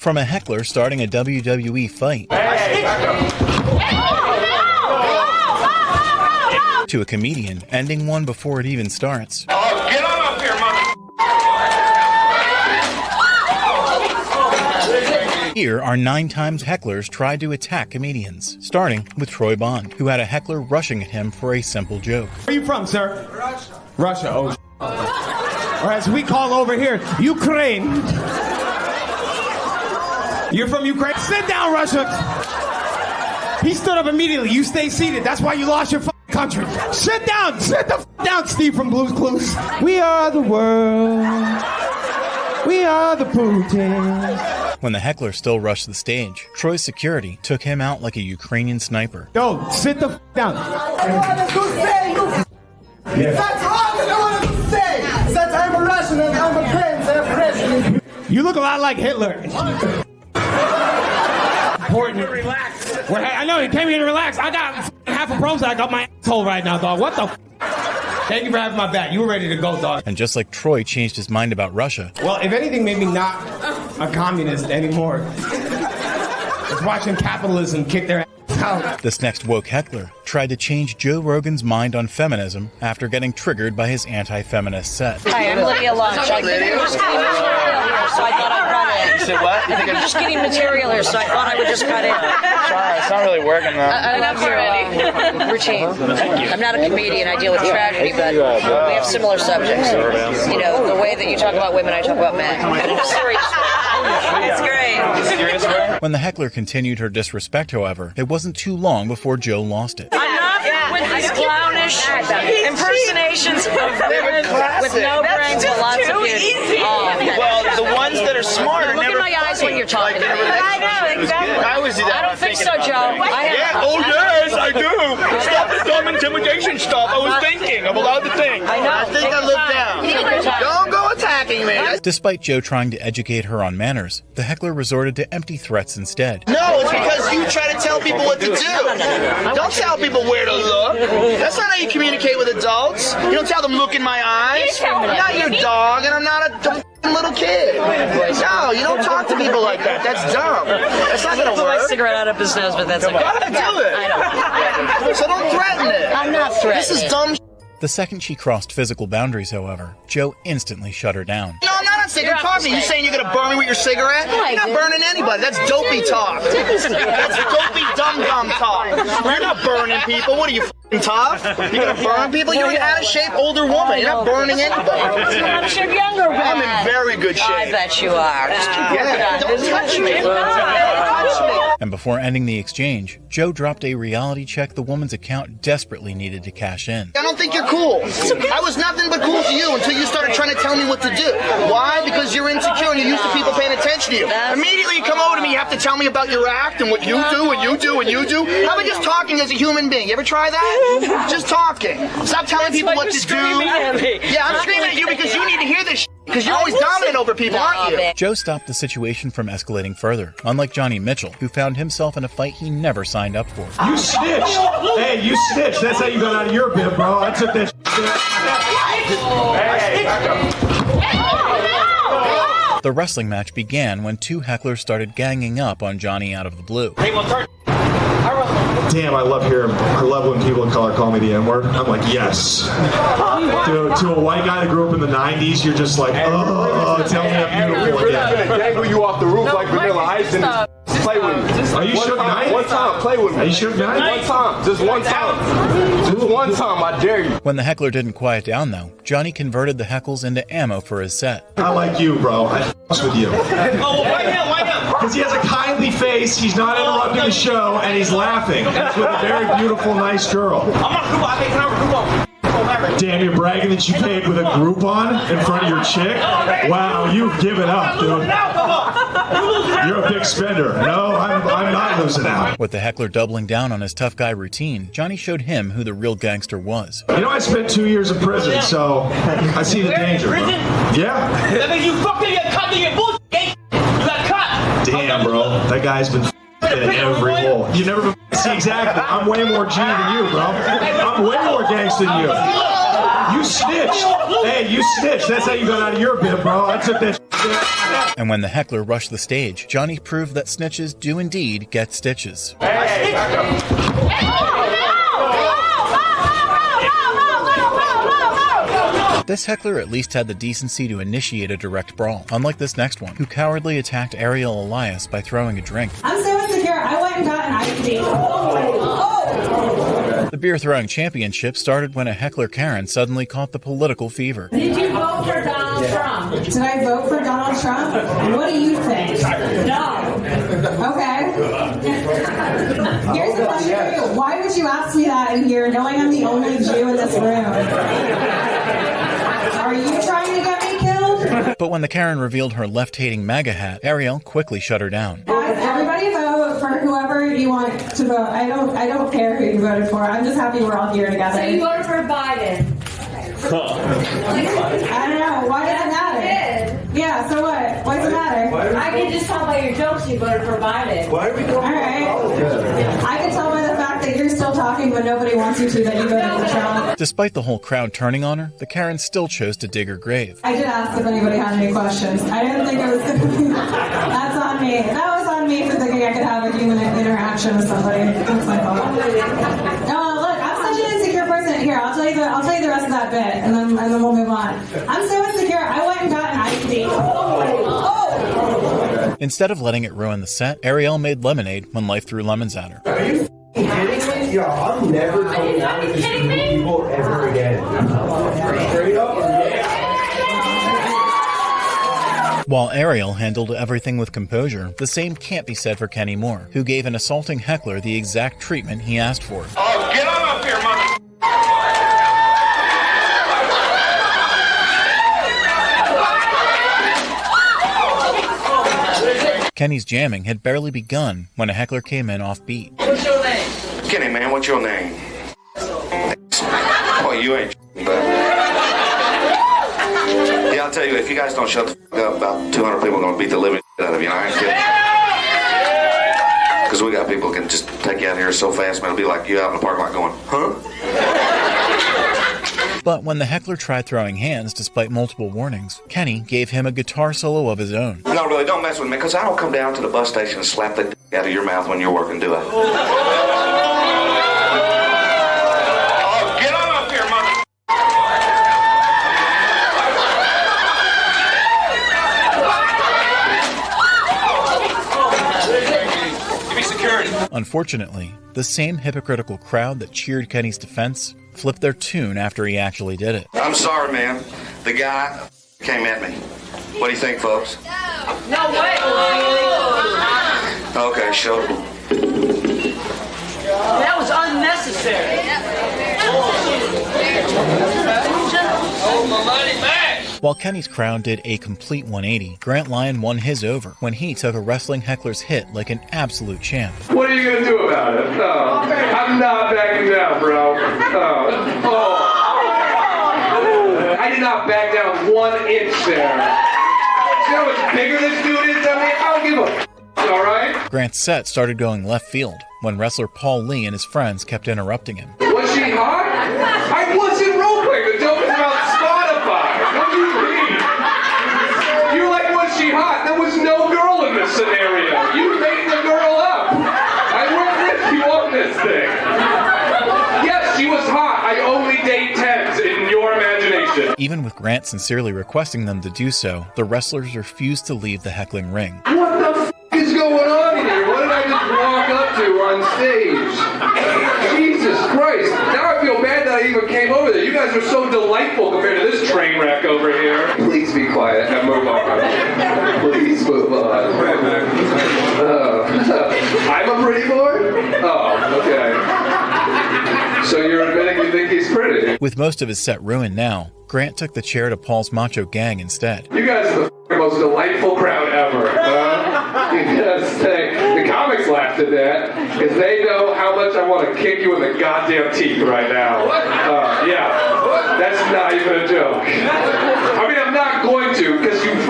From a heckler starting a WWE fight, to a comedian ending one before it even starts. Oh, get on up here, mother. Here are 9 times hecklers tried to attack comedians, starting with Troy Bond, who had a heckler rushing at him for a simple joke. Where are you from, sir? Russia. Russia, oh. Or as we call over here, Ukraine. You're from Ukraine? Sit down, Russia. He stood up immediately. You stay seated. That's why you lost your country. Sit down. Sit the down, Steve from Blue's Clues. We are the world. We are the Putin. When the heckler still rushed the stage, Troy's security took him out like a Ukrainian sniper. Yo, sit the down. That's all I wanted to say. That I'm a Russian and I'm a prince and a president. You look a lot like Hitler. Important. Relax. I know, you came here to relax. I got half a Prozac up my asshole right now, dog. What the Thank you for having my back. You were ready to go, dog. And just like Troy changed his mind about Russia. Well, if anything made me not a communist anymore, it's watching capitalism kick their ass out. This next woke heckler tried to change Joe Rogan's mind on feminism after getting triggered by his anti-feminist set. Hi, I'm Lydia Lunch. I think I'm just getting material here, so I thought I'd run in. You said what? I think I'm just getting material here, so I thought I would just cut in. Sorry, it's not really working though. I love your routine. I'm not a comedian. I deal with tragedy, but we have similar subjects. You know, the way that you talk about women, I talk about men. And in a serious way. It's great. When the heckler continued her disrespect, however, it wasn't too long before Joe lost it. I'm not with these clownish impersonations of women with no brains but lots of beauty. Well, the ones that are smart are Look never. in my eyes when you're talking to me. I know, exactly. I always do that. I don't think so, Joe. Yes, I do. Stop the dumb intimidation stuff. I was thinking of a lot of the things. I know. I think I looked down. Don't go attacking me. Despite Joe trying to educate her on manners, the heckler resorted to empty threats instead. No, it's because you try to tell people what to do. Don't tell people where to look. That's not how you communicate with adults. You don't tell them, look in my eyes. I'm not your dog, and I'm not a dumb little kid. No, you don't talk to people like that. That's dumb. That's not gonna Put my work. cigarette out up his nose, but that's okay. Go ahead, do it. I don't. So don't threaten it. I'm not threatening. This is dumb. The second she crossed physical boundaries, however, Joe instantly shut her down. No, I'm not on cigarette talking. You saying you're gonna burn me with your cigarette? You're not burning anybody. That's dopey talk. That's dopey dum-dum talk. You're not burning people. What are you, f***ing tough? You're gonna burn people? You're an out-of-shape older woman. You're not burning anybody. I'm sure younger women. I'm in very good shape. I bet you are. Just keep working on it. Don't touch me. Don't touch me. And before ending the exchange, Joe dropped a reality check the woman's account desperately needed to cash in. I don't think you're cool. I was nothing but cool to you until you started trying to tell me what to do. Why? Because you're insecure and you're used to people paying attention to you. Immediately you come over to me, you have to tell me about your act and what you do and you do and you do. How about just talking as a human being? You ever try that? Just talking. Stop telling people what to do. Yeah, I'm screaming at you because you need to hear this because you're always dominant over people, aren't you? Joe stopped the situation from escalating further, unlike Johnny Mitchell, who found himself in a fight he never signed up for. You snitched. Hey, you snitched. That's how you got out of your bib, bro. I took that The wrestling match began when 2 hecklers started ganging up on Johnny out of the blue. Damn, I love when people of color call me the N-word. I'm like, yes. To a white guy that grew up in the 90s, you're just like, oh, tell me I'm beautiful again. We're gonna dangle you off the roof like Vanilla Ice and play with me. Are you Suge Knight? One time, play with me. Are you Suge Knight? One time, just one time. Just one time, I dare you. When the heckler didn't quiet down, though, Johnny converted the heckles into ammo for his set. I like you, bro. I f***s with you. Oh, why now? Why now? Because he has a kindly face, he's not interrupting the show, and he's laughing. And it's with a very beautiful, nice girl. I'm not cool. I think I'm cool. Damn, you're bragging that you paid with a Groupon in front of your chick? Wow, you've given up, dude. You're a big spender. No, I'm not losing out. With the heckler doubling down on his tough guy routine, Johnny showed him who the real gangster was. You know, I spent 2 years in prison, so I see the danger. Bro. Yeah. That means you fucking get cut in your bullshit. You got cut. Damn, bro. That guy's been in every hole. You never been. See, exactly. I'm way more G than you, bro. I'm way more gangster than you. You snitched. Hey, you snitched. That's how you got out of your bib, bro. I took that And when the heckler rushed the stage, Johnny proved that snitches do indeed get stitches. This heckler at least had the decency to initiate a direct brawl, unlike this next one, who cowardly attacked Ariel Elias by throwing a drink. I'm so insecure, I went and got an iced tea. The beer throwing championship started when a heckler Karen suddenly caught the political fever. Did you vote for Donald Trump? Did I vote for Donald Trump? What do you think? No. Okay. Here's a question for you. Why would you ask me that in here knowing I'm the only Jew in this room? Are you trying to get me killed? But when the Karen revealed her left-hating MAGA hat, Ariel quickly shut her down. Guys, everybody vote for whoever you want to vote. I don't care who you voted for. I'm just happy we're all here together. So you voted for Biden? I don't know. Why does it matter? Yeah, so what? Why does it matter? I can just tell by your jokes you voted for Biden. Why are we going? All right. I can tell by the fact that you're still talking but nobody wants you to that you voted for Trump. Despite the whole crowd turning on her, the Karen still chose to dig her grave. I did ask if anybody had any questions. I didn't think it was going to be... That's on me. That was on me for thinking I could have a human interaction with somebody. That's my fault. No, look, I'm such an insecure person. Here, I'll tell you the rest of that bit, and then we'll move on. I'm so insecure, I went and got an iced tea. Instead of letting it ruin the set, Ariel made lemonade when life threw lemons at her. Are you kidding me? Yo, I'm never coming out with this group of people ever again. Straight up. While Ariel handled everything with composure, the same can't be said for Kenny Moore, who gave an assaulting heckler the exact treatment he asked for. Oh, get on up here, mother. Kenny's jamming had barely begun when a heckler came in off beat. What's your name? Kenny, man, what's your name? Oh, you ain't but... Yeah, I'll tell you, if you guys don't shut the fuck up, about 200 people are going to beat the living out of you, and I ain't kidding. Because we got people who can just take you out here so fast, man, it'll be like you out in the parking lot going, huh? But when the heckler tried throwing hands despite multiple warnings, Kenny gave him a guitar solo of his own. No, really, don't mess with me, because I don't come down to the bus station and slap the out of your mouth when you're working, do I? Oh, get on up here, mother... Unfortunately, the same hypocritical crowd that cheered Kenny's defense flipped their tune after he actually did it. I'm sorry, man. The guy came at me. What do you think, folks? No way. Okay, show. That was unnecessary. Oh, my money back. While Kenny's crowd did a complete 180, Grant Lyon won his over when he took a wrestling heckler's hit like an absolute champ. What are you going to do about it? I'm not backing down, bro. I did not back down 1 inch there. You know how much bigger this dude is? I mean, I don't give a all right? Grant's set started going left field when wrestler Paul Lee and his friends kept interrupting him. Was she hot? I wasn't role-playing. The joke is about Spotify. What do you mean? You're like, was she hot? There was no girl in this scenario. You made the girl up. I worked with you on this thing. Yes, she was hot. I only date 10s in your imagination. Even with Grant sincerely requesting them to do so, the wrestlers refused to leave the heckling ring. What the f*** is going on here? What did I just walk up to on stage? Jesus Christ. Now I feel bad that I even came over there. You guys are so delightful compared to this train wreck over here. Please be quiet and move on. Please move on. I'm a pretty boy? Oh, okay. So you're admitting you think he's pretty? With most of his set ruined now, Grant took the chair to Paul's macho gang instead. You guys are the most delightful crowd ever. The comics laughed at that because they know how much I want to kick you in the goddamn teeth right now. Yeah, that's not even a joke. I mean, I'm not going to because you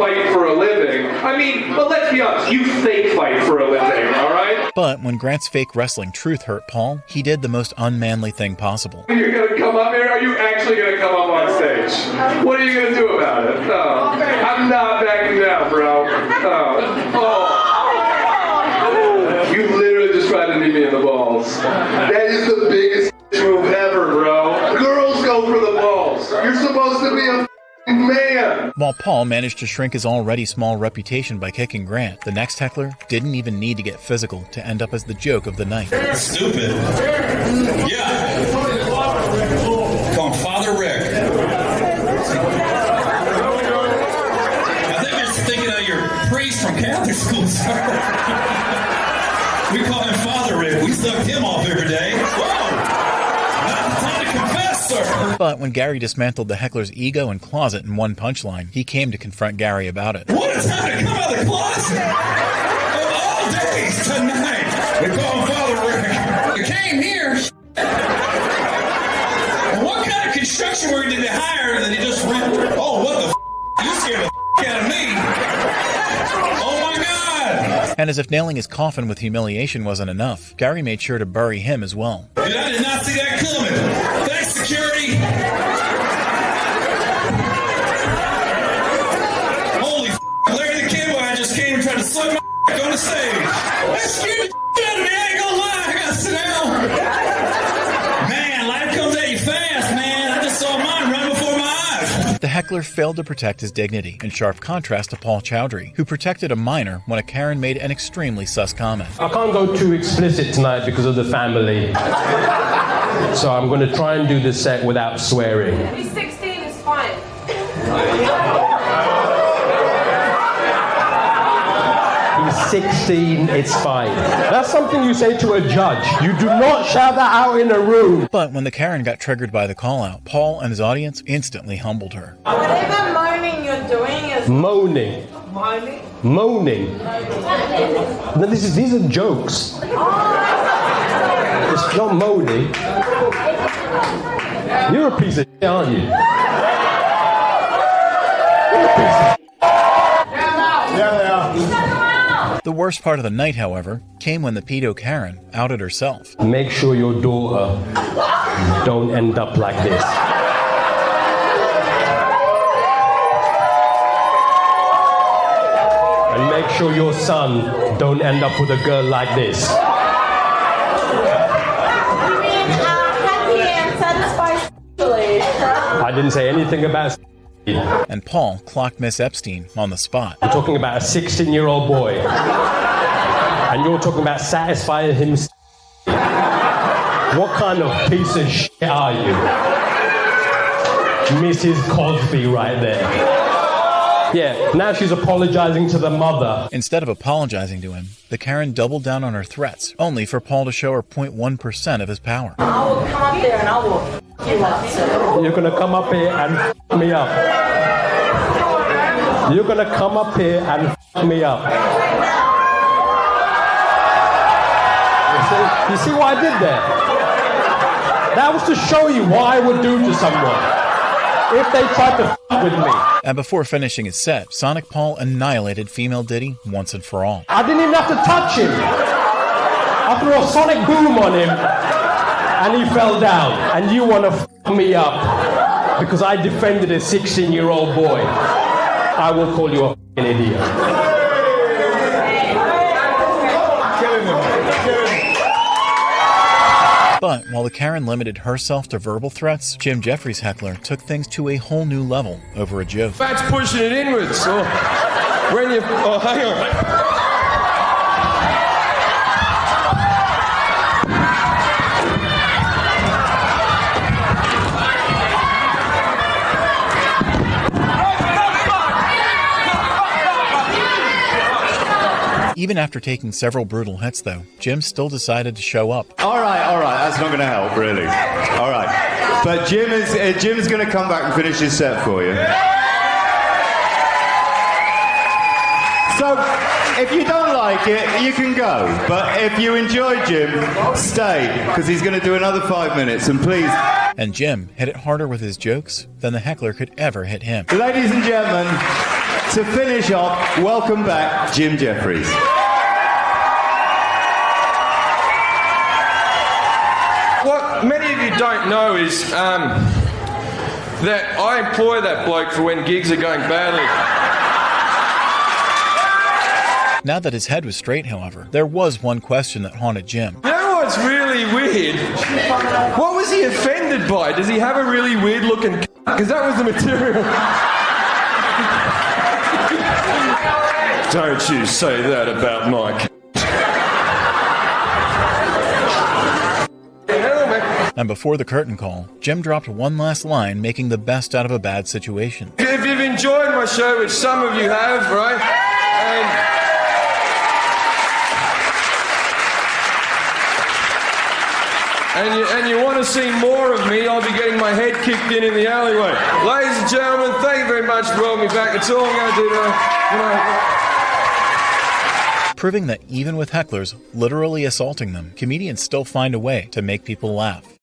fight for a living. I mean, but let's be honest, you fake fight for a living, all right? But when Grant's fake wrestling truth hurt Paul, he did the most unmanly thing possible. You're gonna come up here? Are you actually gonna come up on stage? What are you gonna do about it? Oh, I'm not backing down, bro. You literally just tried to knee me in the balls. That is the biggest move ever, bro. Girls go for the balls. You're supposed to be a man. While Paul managed to shrink his already small reputation by kicking Grant, the next heckler didn't even need to get physical to end up as the joke of the night. Stupid. Yeah. Call him Father Rick. I think you're thinking of your priest from Catholic school. We call him Father Rick. We sucked him off every day. Whoa! Not the time to confess, sir. But when Gary dismantled the heckler's ego and closet in one punchline, he came to confront Gary about it. What a time to come out of the closet! Of all days, tonight! We call him Father Rick. You came here. And what kind of construction worker did they hire that he just went, oh, what the f***? You scared the f*** out of me. Oh my God! And as if nailing his coffin with humiliation wasn't enough, Gary made sure to bury him as well. Dude, I did not see that coming. Thanks, security. Holy f***, Larry the Kid Boy, I just came and tried to suck my f*** on the stage. That scared the f*** out of me, I ain't gonna lie, I gotta sit down. Man, life comes at you fast, man. I just saw mine run before my eyes. The heckler failed to protect his dignity, in sharp contrast to Paul Chowdhury, who protected a minor when a Karen made an extremely sus comment. I can't go too explicit tonight because of the family. So I'm going to try and do the set without swearing. He's 16 is fine. He's 16, it's fine. That's something you say to a judge. You do not shout that out in a room. But when the Karen got triggered by the call-out, Paul and his audience instantly humbled her. Whatever moaning you're doing is Moaning. moaning. Moaning. No, these are jokes. It's not moaning. You're a piece of shit, aren't you? You're a piece of shit. Yeah, they are. The worst part of the night, however, came when the pedo Karen outed herself. Make sure your daughter don't end up like this. And make sure your son don't end up with a girl like this. Happy and satisfied sexually. I didn't say anything about. And Paul clocked Miss Epstein on the spot. We're talking about a 16-year-old boy. And you're talking about satisfying him. What kind of piece of shit are you? Mrs. Cosby right there. Yeah, now she's apologizing to the mother. Instead of apologizing to him, the Karen doubled down on her threats, only for Paul to show her 0.1% of his power. I will come up there and I will f*** you up, sir. You're gonna come up here and f*** me up. You're gonna come up here and f*** me up. You see what I did there? That was to show you what I would do to someone if they tried to f*** with me. And before finishing his set, Sonic Paul annihilated female Diddy once and for all. I didn't even have to touch him. I threw a sonic boom on him and he fell down. And you want to f*** me up because I defended a 16-year-old boy. I will call you a f***ing idiot. But while the Karen limited herself to verbal threats, Jim Jeffries' heckler took things to a whole new level over a joke. That's pushing it inwards. So when you... Oh, hang on. Even after taking several brutal hits, though, Jim still decided to show up. All right, that's not going to help, really. All right, but Jim's going to come back and finish his set for you. So, if you don't like it, you can go. But if you enjoy Jim, stay, because he's going to do another 5 minutes, and please... And Jim hit it harder with his jokes than the heckler could ever hit him. Ladies and gentlemen, To finish off, welcome back Jim Jeffries. What many of you don't know is that I employ that bloke for when gigs are going badly. Now that his head was straight, however, there was one question that haunted Jim. You know what's really weird? What was he offended by? Does he have a really weird looking c***? Because that was the material. Don't you say that about my c***. And before the curtain call, Jim dropped one last line, making the best out of a bad situation. If you've enjoyed my show, which some of you have, right? And you want to see more of me, I'll be getting my head kicked in the alleyway. Ladies and gentlemen, thank you very much for welcoming me back. That's all I'm going to do now. Proving that even with hecklers literally assaulting them, comedians still find a way to make people laugh.